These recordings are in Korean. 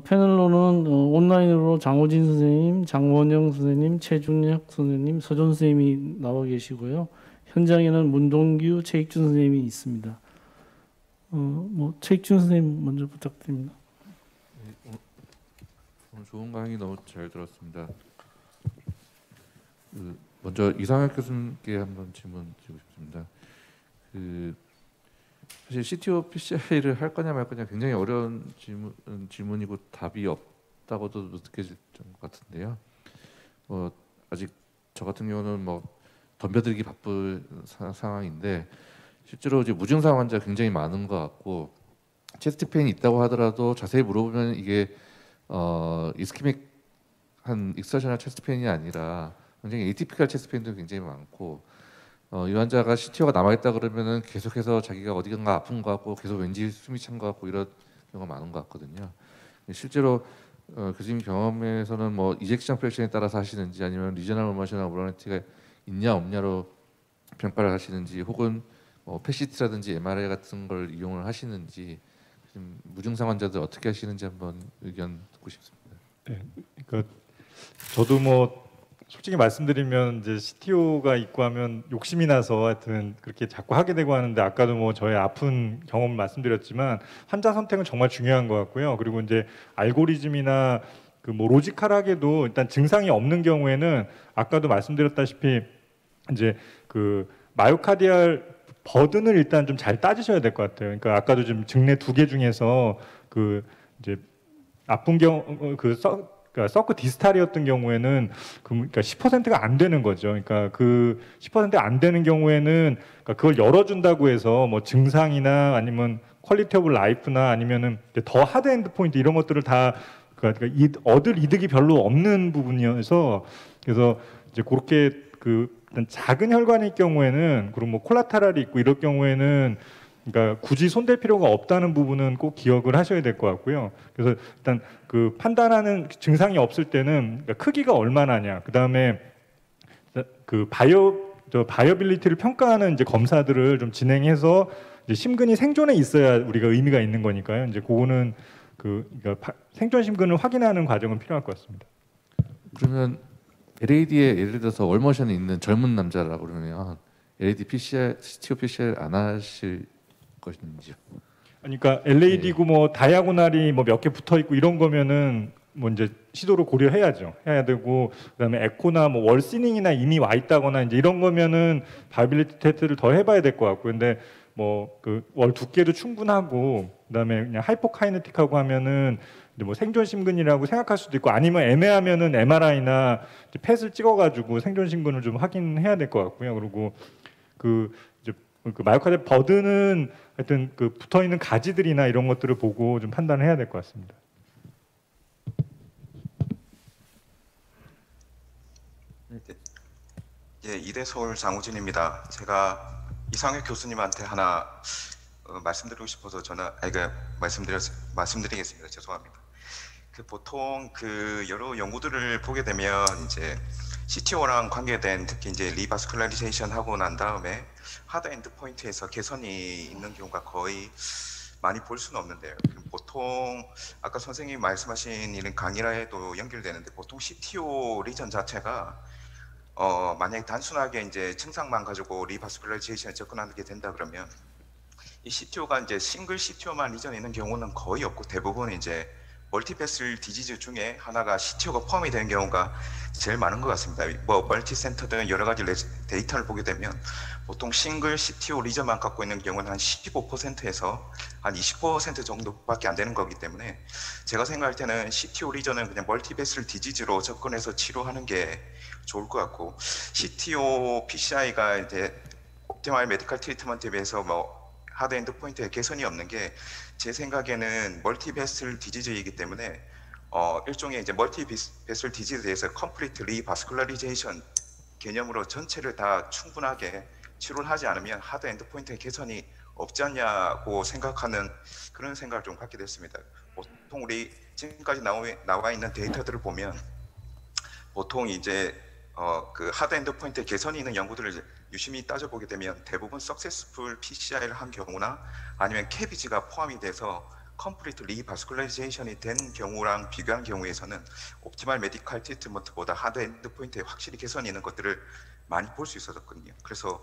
패널로는 온라인으로 장호진 선생님, 장원영 선생님, 최준혁 선생님, 서준 선생님이 나와 계시고요. 현장에는 문동규, 최익준 선생님이 있습니다. 최익준 선생님 먼저 부탁드립니다. 오늘 좋은 강의 너무 잘 들었습니다. 먼저 이상혁 교수님께 한번 질문 드리고 싶습니다. 사실 CTO PCI를 할 거냐 말 거냐 굉장히 어려운 질문이고 답이 없다고도 느껴질 것 같은데요. 아직 저 같은 경우는 덤벼들기 바쁜 상황인데 실제로 이제 무증상 환자 굉장히 많은 것 같고 체스트 페인이 있다고 하더라도 자세히 물어보면 이게 이스케믹 한 익서셔널 체스트 페인이 아니라 굉장히 에이티피컬 체스트 페인도 굉장히 많고 이 환자가 CTO가 남아있다 그러면은 계속해서 자기가 어디가 아픈 것 같고 계속 왠지 숨이 찬 것 같고 이런 경우가 많은 것 같거든요. 실제로 교수님 경험에서는 이젝션 프랙션에 따라서 하시는지 아니면 리저널 모션이나 모라니티가 있냐 없냐로 평가를 하시는지 혹은 PET-CT라든지 MRI 같은 걸 이용을 하시는지 무증상 환자들 어떻게 하시는지 한번 의견 듣고 싶습니다. 네, 그러니까 저도 솔직히 말씀드리면 이제 CTO가 있고 하면 욕심이 나서 하여튼 그렇게 자꾸 하게 되고 하는데 아까도 저의 아픈 경험 말씀드렸지만 환자 선택은 정말 중요한 것 같고요. 그리고 이제 알고리즘이나 로지컬하게도 일단 증상이 없는 경우에는 아까도 말씀드렸다시피 이제 마요카디알 버든을 일단 좀 잘 따지셔야 될 것 같아요. 그러니까 아까도 지금 증례 2개 중에서 이제 아픈 경우 그러니까 서크 디스탈이었던 경우에는 그러니까 10%가 안 되는 거죠. 그러니까 10%가 안 되는 경우에는 그러니까 그걸 열어준다고 해서 증상이나 아니면 퀄리티 오브 라이프나 아니면은 더 하드 엔드 포인트 이런 것들을 다 그러니까 얻을 이득이 별로 없는 부분이어서 그래서 이제 그렇게 일단 작은 혈관일 경우에는 그리고 콜라테랄이 있고 이럴 경우에는 그러니까 굳이 손댈 필요가 없다는 부분은 꼭 기억을 하셔야 될 것 같고요. 그래서 일단 판단하는 증상이 없을 때는 그러니까 크기가 얼마나냐, 그 다음에 바이어빌리티를 평가하는 이제 검사들을 좀 진행해서 이제 심근이 생존해 있어야 우리가 의미가 있는 거니까요. 이제 그거는 그러니까 생존 심근을 확인하는 과정은 필요할 것 같습니다. 그러면 LAD에 예를 들어서 월머션이 있는 젊은 남자라고 그러면 LAD PCR, CTO PCR 안 하실 것인지요? 그러니까 LAD고 다이아고날이 몇 개 붙어 있고 이런 거면은 이제 시도를 고려해야죠. 해야 되고 그다음에 에코나 월시닝이나 이미 와 있다거나 이제 이런 거면은 바이빌리티 테스트를 더 해봐야 될 것 같고 근데 월 두께도 충분하고 그다음에 그냥 하이포카이네틱하고 하면은 이제 생존 심근이라고 생각할 수도 있고 아니면 애매하면은 MRI나 펫을 찍어가지고 생존 심근을 좀 확인해야 될 것 같고요. 그리고 마요카디알 버든은 하여튼 붙어 있는 가지들이나 이런 것들을 보고 좀 판단을 해야 될 것 같습니다. 예, 이대서울 장우진입니다. 제가 이상혁 교수님한테 하나 말씀드리고 싶어서 말씀드리겠습니다. 죄송합니다. 보통 여러 연구들을 보게 되면 이제 CTO랑 관계된 특히 이제 리바스큘라리제이션 하고 난 다음에 하드 엔드 포인트에서 개선이 있는 경우가 거의 많이 볼 수는 없는데요. 보통 아까 선생님이 말씀하신 이런 강의라에도 연결되는데 보통 CTO 리전 자체가 만약에 단순하게 이제 증상만 가지고 리바스큘라리제이션에 접근하게 된다 그러면 이 CTO가 이제 싱글 CTO만 리전이 있는 경우는 거의 없고 대부분 이제 멀티베슬 디지즈 중에 하나가 CTO가 포함이 되는 경우가 제일 많은 것 같습니다. 멀티센터 등 여러 가지 데이터를 보게 되면 보통 싱글 CTO 리전만 갖고 있는 경우는 한 15%에서 한 20% 정도밖에 안 되는 거기 때문에 제가 생각할 때는 CTO 리전은 그냥 멀티베슬 디지즈로 접근해서 치료하는 게 좋을 것 같고 CTO PCI가 이제 옵티멀 메디컬 트리트먼트에 비해서 하드 엔드 포인트에 개선이 없는 게 제 생각에는 멀티베슬 디지즈이기 때문에 일종의 이제 멀티베슬 디지즈에 대해서 컴플리트 리바스큘라리제이션 개념으로 전체를 다 충분하게 치료를 하지 않으면 하드 엔드 포인트의 개선이 없지 않냐고 생각하는 그런 생각을 좀 갖게 됐습니다. 보통 우리 지금까지 나와 있는 데이터들을 보면 보통 이제 하드 엔드 포인트 개선이 있는 연구들을 유심히 따져보게 되면 대부분 석세스풀 PCI를 한 경우나 아니면 캐비지가 포함이 돼서 컴플리트 리바스큘라이제이션이 된 경우랑 비교한 경우에서는 옵티멀 메디컬 트리트먼트보다 하드 엔드포인트에 확실히 개선이 있는 것들을 많이 볼 수 있었거든요. 그래서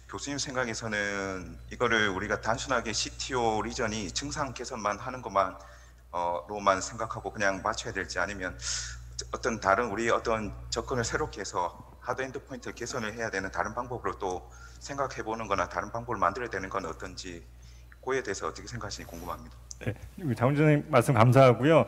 교수님 생각에서는 이거를 우리가 단순하게 CTO 리전이 증상 개선만 하는 것만 로만 생각하고 그냥 맞춰야 될지, 아니면 어떤 다른 우리 어떤 접근을 새롭게 해서 하드 엔드포인트 개선을 해야 되는 다른 방법으로 또 생각해 보는 거나 다른 방법을 만들어야 되는 건 어떤지, 그거에 대해서 어떻게 생각하시는지 궁금합니다. 네, 장훈준님 말씀 감사하고요.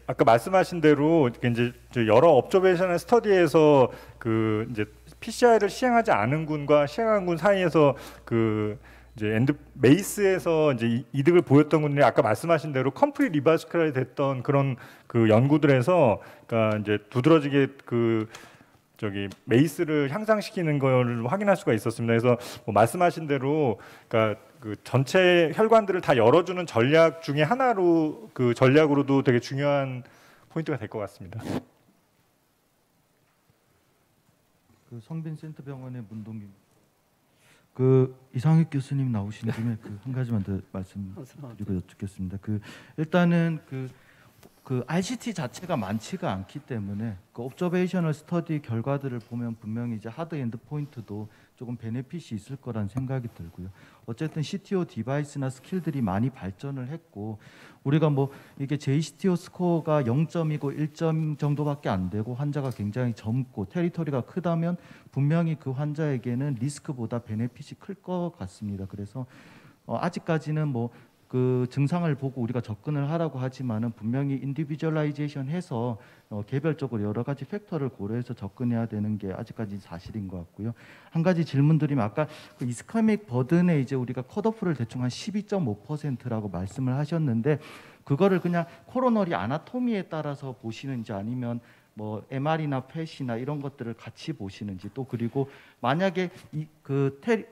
아까 말씀하신 대로 이제 여러 observational 스터디에서 그 이제 PCI를 시행하지 않은 군과 시행한 군 사이에서 그 이제 메이스에서 이제 이득을 보였던 군들이 아까 말씀하신 대로 컴플릿 리바스큘라이 됐던 그런 그 연구들에서 그러니까 이제 두드러지게 그 메이스를 향상시키는 걸 확인할 수가 있었습니다. 그래서 뭐 말씀하신 대로 그러니까 그 전체 혈관들을 다 열어주는 전략 중에 하나로 그 전략으로도 되게 중요한 포인트가 될 것 같습니다. 그 성빈센터 병원의 문동규, 그 이상익 교수님 나오신 김에 그 한 가지만 더 말씀드리고 여쭙겠습니다. 그 일단은 그 RCT 자체가 많지가 않기 때문에 그 옵저베이셔널 스터디 결과들을 보면 분명히 이제 하드 엔드 포인트도 조금 베네핏이 있을 거란 생각이 들고요. 어쨌든 CTO 디바이스나 스킬들이 많이 발전을 했고, 우리가 뭐 이게 JCTO 스코어가 0점이고 1점 정도밖에 안 되고 환자가 굉장히 젊고 테리토리가 크다면 분명히 그 환자에게는 리스크보다 베네핏이 클 것 같습니다. 그래서 아직까지는 뭐 그 증상을 보고 우리가 접근을 하라고 하지만은 분명히 인디비주얼라이제이션 해서 개별적으로 여러 가지 팩터를 고려해서 접근해야 되는 게 아직까지 사실인 것 같고요. 한 가지 질문 드리면, 아까 그 이스케믹 버든에 이제 우리가 컷오프를 대충 한 12.5%라고 말씀을 하셨는데, 그거를 그냥 코로너리 아나토미에 따라서 보시는지 아니면 뭐 MR이나 펫이나 이런 것들을 같이 보시는지, 또 그리고 만약에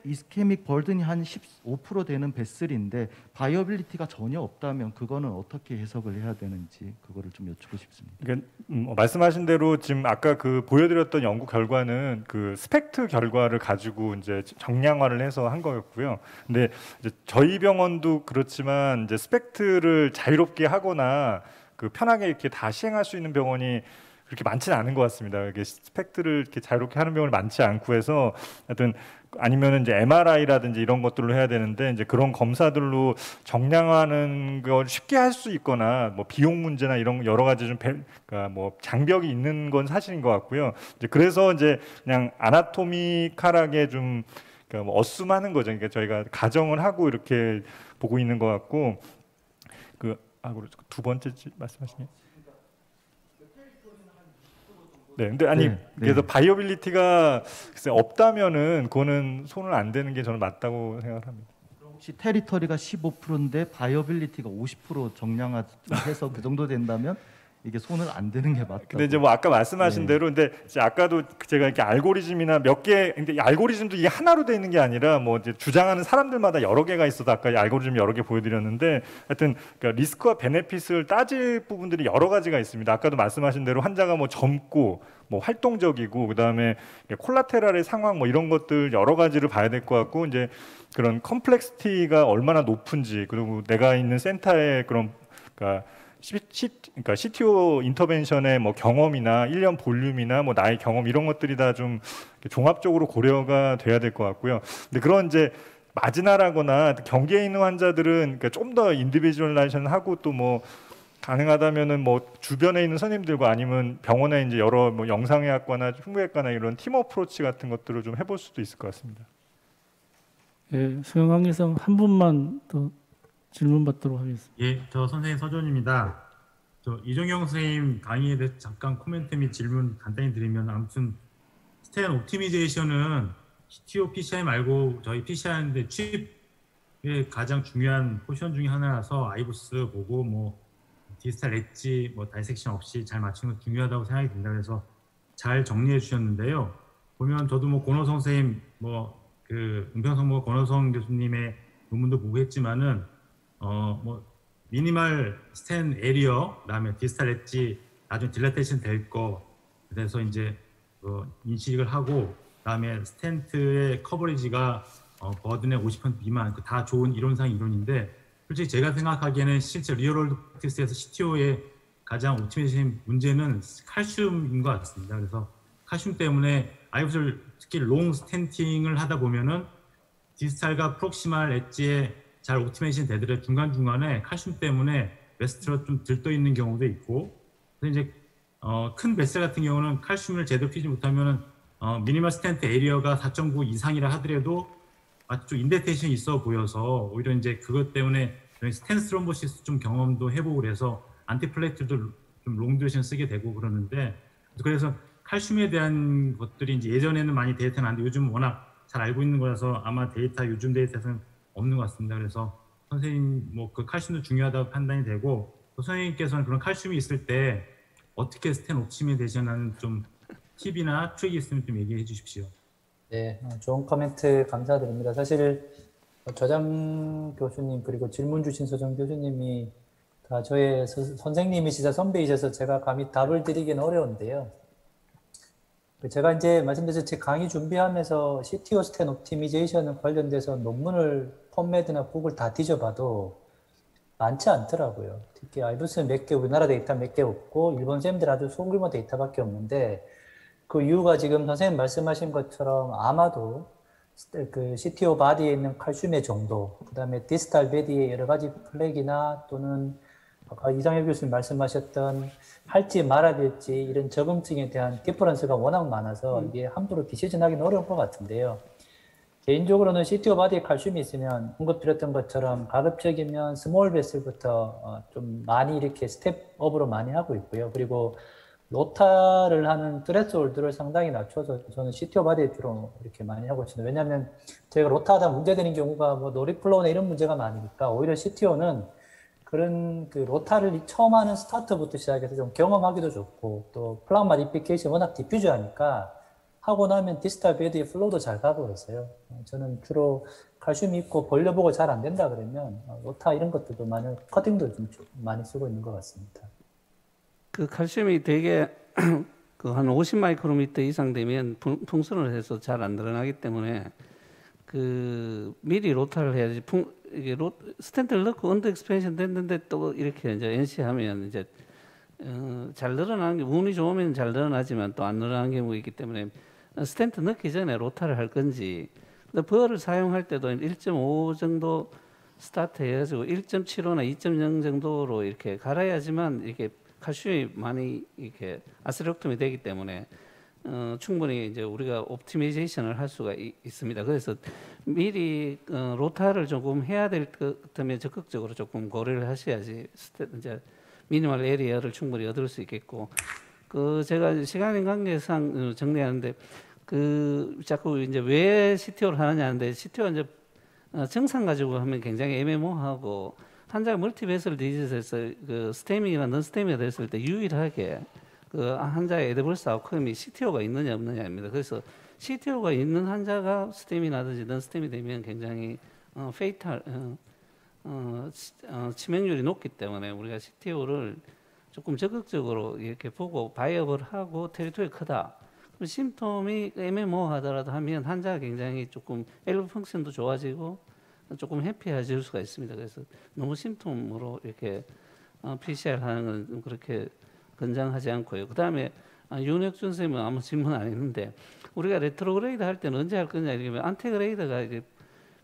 이스케믹 버든이 한 15% 되는 베슬인데 바이어빌리티가 전혀 없다면 그거는 어떻게 해석을 해야 되는지 그거를 좀 여쭙고 싶습니다. 그러니까 말씀하신 대로 지금 아까 그 보여드렸던 연구 결과는 그 스펙트 결과를 가지고 이제 정량화를 해서 한 거였고요. 근데 이제 저희 병원도 그렇지만 이제 스펙트를 자유롭게 하거나 그 편하게 이렇게 다 시행할 수 있는 병원이 그렇게 많지는 않은 것 같습니다. 이게 스펙트를 이렇게 자유롭게 하는 병원이 많지 않고 해서, 하여튼 아니면 이제 MRI라든지 이런 것들로 해야 되는데, 이제 그런 검사들로 정량하는 걸 쉽게 할 수 있거나 뭐 비용 문제나 이런 여러 가지 좀 그러니까 뭐 장벽이 있는 건 사실인 것 같고요. 이제 그래서 이제 그냥 아나토미컬하게 좀 그러니까 뭐 어쌔하는 거죠. 그러니까 저희가 가정을 하고 이렇게 보고 있는 것 같고, 두 번째 말씀하시네요. 네, 근데 아니 그래서 바이어빌리티가 없다면은 그거는 손을 안 대는 게 저는 맞다고 생각합니다. 혹시 테리터리가 15%인데 바이어빌리티가 50% 정량화해서 그 정도 된다면 이게 손을 안 대는 게 맞다. 근데 이제 뭐 아까 말씀하신 대로, 근데 이제 아까도 제가 이렇게 알고리즘이나 몇 개, 근데 알고리즘도 이게 하나로 돼 있는 게 아니라 뭐 이제 주장하는 사람들마다 여러 개가 있어서 아까 알고리즘 여러 개 보여드렸는데, 하여튼 그러니까 리스크와 베네핏을 따질 부분들이 여러 가지가 있습니다. 아까도 말씀하신 대로 환자가 뭐 젊고 뭐 활동적이고 그다음에 콜라테랄의 상황 뭐 이런 것들 여러 가지를 봐야 될 것 같고, 이제 그런 컴플렉시티가 얼마나 높은지, 그리고 내가 있는 센터의 그런 그러니까 CTO 인터벤션의 뭐 경험이나 1년 볼륨이나 뭐 나의 경험 이런 것들이 다 좀 종합적으로 고려가 돼야 될 것 같고요. 근데 그런 이제 마지나라거나 경계에 있는 환자들은 그러니까 좀 더 인디비주얼라이제이션하고 또 뭐 가능하다면은 뭐 주변에 있는 선생님들과 아니면 병원에 이제 여러 뭐 영상의학과나 흉부외과나 이런 팀 어프로치 같은 것들을 좀 해볼 수도 있을 것 같습니다. 예, 수영학예성 한 분만 더 질문 받도록 하겠습니다. 예, 저 선생님 서준입니다. 저 이종영 선생님 강의에 대해서 잠깐 코멘트 및 질문 간단히 드리면, 아무튼 스탠 옵티미제이션은 CTO PCI 말고 저희 PCI인데 칩의 가장 중요한 포션 중에 하나라서 아이보스 보고 뭐 디지털 엣지 뭐 다이섹션 없이 잘 맞추는 거 중요하다고 생각이 든다. 그래서 잘 정리해 주셨는데요. 보면 저도 뭐 권호성 선생님 뭐 그 은평성모 권호성 교수님의 논문도 보고 했지만은 뭐 미니멀 스탠 에리어, 그다음에 디지털 엣지 나중에 딜라테이션 될 거, 그래서 이제 인식을 하고, 그다음에 스텐트의 커버리지가 버든의 50% 미만, 다 좋은 이론상 이론인데, 솔직히 제가 생각하기에는 실제 리얼월드 프랙티스에서 CTO의 가장 옵티메이션 문제는 칼슘인 것 같습니다. 그래서 칼슘 때문에 IOS를 특히 롱 스탠팅을 하다 보면은 디스탈과 프록시말 엣지에 잘 옵티메이션 되더라도 중간중간에 칼슘 때문에 베스트로 좀 들떠 있는 경우도 있고, 그래서 이제 큰 베슬 같은 경우는 칼슘을 제대로 피지 못하면은 미니멀 스탠트 에리어가 4.9 이상이라 하더라도 아주 좀 인덴테이션이 있어 보여서 오히려 이제 그것 때문에 스탠스 트롬보시스 좀 경험도 해보고 그래서 안티플레이트도 좀 롱듀레이션 쓰게 되고 그러는데, 그래서 칼슘에 대한 것들이 이제 예전에는 많이 데이터는 안 돼 요즘 워낙 잘 알고 있는 거라서 아마 요즘 데이터에서는 없는 것 같습니다. 그래서 선생님 뭐 그 칼슘도 중요하다고 판단이 되고, 또 선생님께서는 그런 칼슘이 있을 때 어떻게 스탠 옵티미제이션하는 좀 팁이나 트릭이 있으면 좀 얘기해 주십시오. 네, 좋은 코멘트 감사드립니다. 사실 저장 교수님 그리고 질문 주신 서정 교수님이 다 저의 선생님이시자 선배이셔서 제가 감히 답을 드리기는 어려운데요. 제가 이제 말씀드린 제 강의 준비하면서 CTO 스탠 옵티미제이션 관련돼서 논문을 펀메드나 북을 다 뒤져봐도 많지 않더라고요. 특히 아이브스는 몇 개, 우리나라 데이터 몇 개 없고 일본 쌤들 아주 소규모 데이터밖에 없는데, 그 이유가 지금 선생님 말씀하신 것처럼 아마도 그 CTO 바디에 있는 칼슘의 정도, 그 다음에 디스탈 베디의 여러 가지 플렉이나 또는 아까 이상혁 교수님 말씀하셨던 할지 말아야 될지 이런 적응증에 대한 디퍼런스가 워낙 많아서 이게 함부로 디시전하기는 어려울 것 같은데요. 개인적으로는 CTO 바디에 칼슘이 있으면 언급드렸던 것처럼 가급적이면 스몰 베슬부터 좀 많이 이렇게 스텝업으로 많이 하고 있고요. 그리고 로타를 하는 트레스홀드를 상당히 낮춰서 저는 CTO 바디에 주로 이렇게 많이 하고 있습니다. 왜냐하면 저희가 로타하다 문제되는 경우가 뭐 노리플로우나 이런 문제가 많으니까 오히려 CTO는 그런 그 로타를 처음 하는 스타트부터 시작해서 좀 경험하기도 좋고, 또 플랑 마디피케이션 워낙 디퓨즈하니까 하고 나면 디스탈 베드의 플로우도 잘 가고 있어요. 저는 주로 칼슘이 있고 벌려보고 잘 안 된다 그러면 로타 이런 것들도 많이 커팅도 좀 많이 쓰고 있는 것 같습니다. 그 칼슘이 되게 그 한 50 마이크로미터 이상 되면 풍선을 해서 잘 안 드러나기 때문에 그 미리 로타를 해야지. 이게 스탠트를 넣고 언더 익스펜션 됐는데 또 이렇게 이제 NC 하면 이제 잘 늘어나는 게 운이 좋으면 잘 늘어나지만 또 안 늘어나는 경우가 있기 때문에 스탠트 넣기 전에 로타를 할 건지, 근데 버를 사용할 때도 1.5 정도 스타트 해가지고 1.75나 2.0 정도로 이렇게 갈아야지만 이렇게 칼슘이 많이 이렇게 아스렉톰이 되기 때문에 충분히 이제 우리가 옵티미제이션을 할 수가 있습니다. 그래서 미리 로타를 조금 해야 될 것 같으면 적극적으로 조금 고려를 하셔야지 이제 미니멀 에리어를 충분히 얻을 수 있겠고, 그 제가 시간 관계상 정리하는데 그 자꾸 이제 왜 CTO를 하느냐 하는데, CTO가 이제 정상 가지고 하면 굉장히 애매모호하고 환자가 멀티베슬 디지즈에서 그 스테미나 넌 스테미가 됐을 때 유일하게 그 환자의 에드버스 아웃컴이 CTO가 있느냐 없느냐입니다. 그래서 CTO가 있는 환자가 스테미나든지 넌 스테미 되면 굉장히 페이탈 치명률이 높기 때문에 우리가 CTO를 조금 적극적으로 이렇게 보고 바이업을 하고 테리토리 크다. 그럼 심톰이 애매모호하더라도 하면 환자가 굉장히 조금 엘브 펑션도 좋아지고 조금 해피해질 수가 있습니다. 그래서 너무 심톰으로 이렇게 PCR 하는 건 그렇게 권장하지 않고요. 그 다음에 윤혁준 선생님은 아무 질문 안 했는데, 우리가 레트로그레이드 할 때는 언제 할 거냐 이러면 안테그레이드가 이제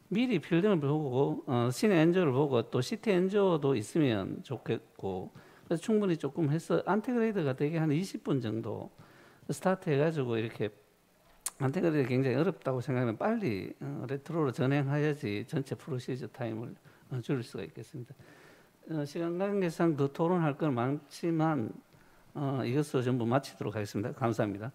미리 필름을 보고 시네 엔조를 보고 또 CT 엔조도 있으면 좋겠고, 그래서 충분히 조금 해서 안테그레이드가 되게 한 20분 정도 스타트 해가지고 이렇게 안테그레이드 굉장히 어렵다고 생각하면 빨리 레트로로 전행해야지 전체 프로시저 타임을 줄일 수가 있겠습니다. 시간 관계상 더 토론할 건 많지만 이것으로 전부 마치도록 하겠습니다. 감사합니다.